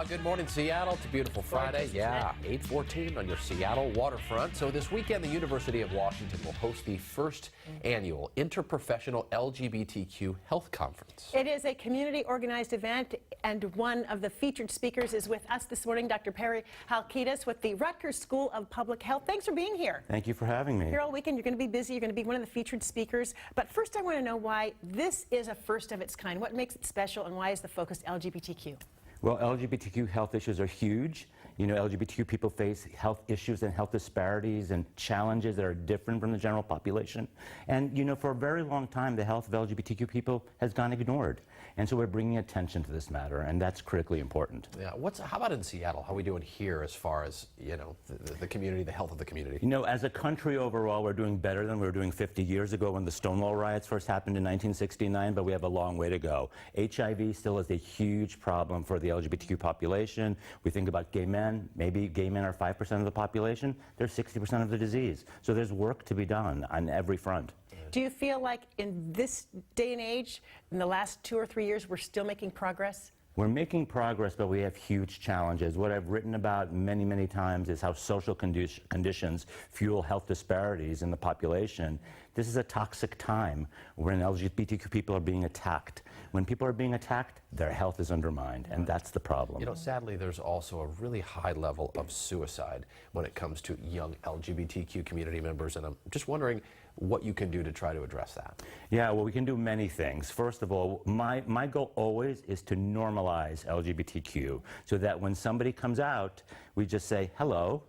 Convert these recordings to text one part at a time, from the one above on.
Good morning, Seattle. It's a beautiful Friday. Yeah, 8:14 on your Seattle waterfront. So this weekend, the University of Washington will host the first annual Interprofessional LGBTQ Health Conference. It is a community-organized event, and one of the featured speakers is with us this morning, Dr. Perry Halkitis with the Rutgers School of Public Health. Thanks for being here. Thank you for having me. Here all weekend, you're going to be busy. You're going to be one of the featured speakers. But first, I want to know why this is a first of its kind. What makes it special, and why is the focus LGBTQ? Well, LGBTQ health issues are huge. You know, LGBTQ people face health issues and health disparities and challenges that are different from the general population. And, you know, for a very long time, the health of LGBTQ people has gone ignored. And so we're bringing attention to this matter, and that's critically important. Yeah. How about in Seattle? How are we doing here as far as, you know, the community, the health of the community? You know, as a country overall, we're doing better than we were doing 50 years ago when the Stonewall riots first happened in 1969, but we have a long way to go. HIV still is a huge problem for the LGBTQ population. We think about gay men. Maybe gay men are 5% of the population. They're 60% of the disease. So there's work to be done on every front. Do you feel like in this day and age, in the last 2 or 3 years, we're still making progress? We're making progress, but we have huge challenges. What I've written about many, many times is how social conditions fuel health disparities in the population. This is a toxic time when LGBTQ people are being attacked. When people are being attacked, their health is undermined, and that's the problem. You know, sadly, there's also a really high level of suicide when it comes to young LGBTQ community members, and I'm just wondering what you can do to try to address that. Yeah, well, we can do many things. First of all, my goal always is to normalize LGBTQ so that when somebody comes out, we just say, hello,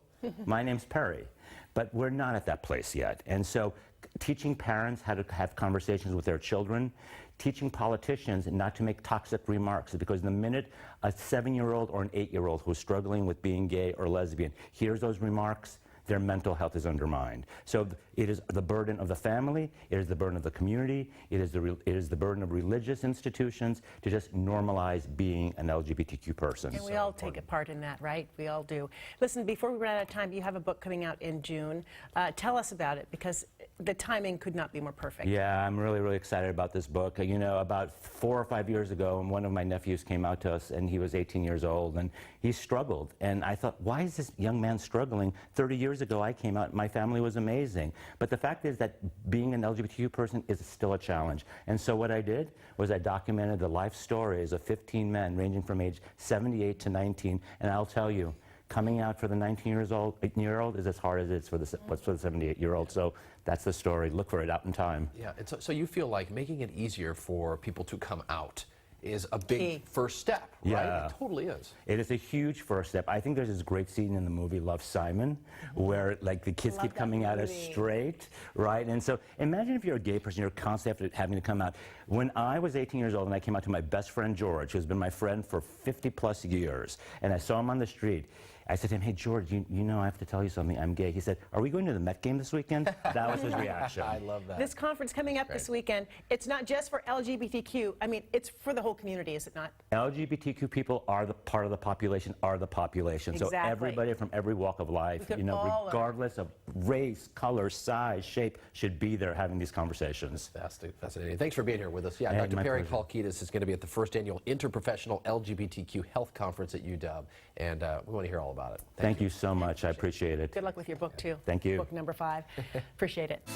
my name's Perry. But we're not at that place yet. And so teaching parents how to have conversations with their children, teaching politicians not to make toxic remarks, because the minute a 7-year-old or an 8-year-old who's struggling with being gay or lesbian hears those remarks, their mental health is undermined. So it is the burden of the family, it is the burden of the community, it is the burden of religious institutions to just normalize being an LGBTQ person. And we all take a part in that, right? We all do. Listen, before we run out of time, you have a book coming out in June. Tell us about it, because the timing could not be more perfect. Yeah, I'm really, really excited about this book. You know, about 4 or 5 years ago, one of my nephews came out to us, and he was 18 years old, and he struggled. And I thought, why is this young man struggling? 30 years ago, I came out, my family was amazing. But the fact is that being an LGBTQ person is still a challenge. And so what I did was I documented the life stories of 15 men ranging from age 78 to 19, and I'll tell you, coming out for the 19-year-old is as hard as it's for the 78-year-old. So that's the story. Look for it out in time. Yeah, and so you feel like making it easier for people to come out is a big first step, right? Yeah. It totally is. It is a huge first step. I think there's this great scene in the movie Love, Simon, where like the kids keep coming out as straight, right? And so imagine if you're a gay person, you're constantly having to come out. When I was 18 years old and I came out to my best friend George, who's been my friend for 50 plus years, and I saw him on the street, I said to him, hey, George, you know, I have to tell you something. I'm gay. He said, are we going to the Met game this weekend? That was his reaction. I love that. This conference coming up this weekend, it's not just for LGBTQ. I mean, it's for the whole community, is it not? LGBTQ people are the part of the population, Exactly. So everybody from every walk of life, you know, regardless of race, color, size, shape, should be there having these conversations. Fascinating. Thanks for being here with us. Yeah, Dr. Perry Halkitis is going to be at the first annual Interprofessional LGBTQ Health Conference at UW, and we want to hear all about it. Thank you so much. I appreciate it. Good luck with your book, too. Thank you. Book number 5. Appreciate it.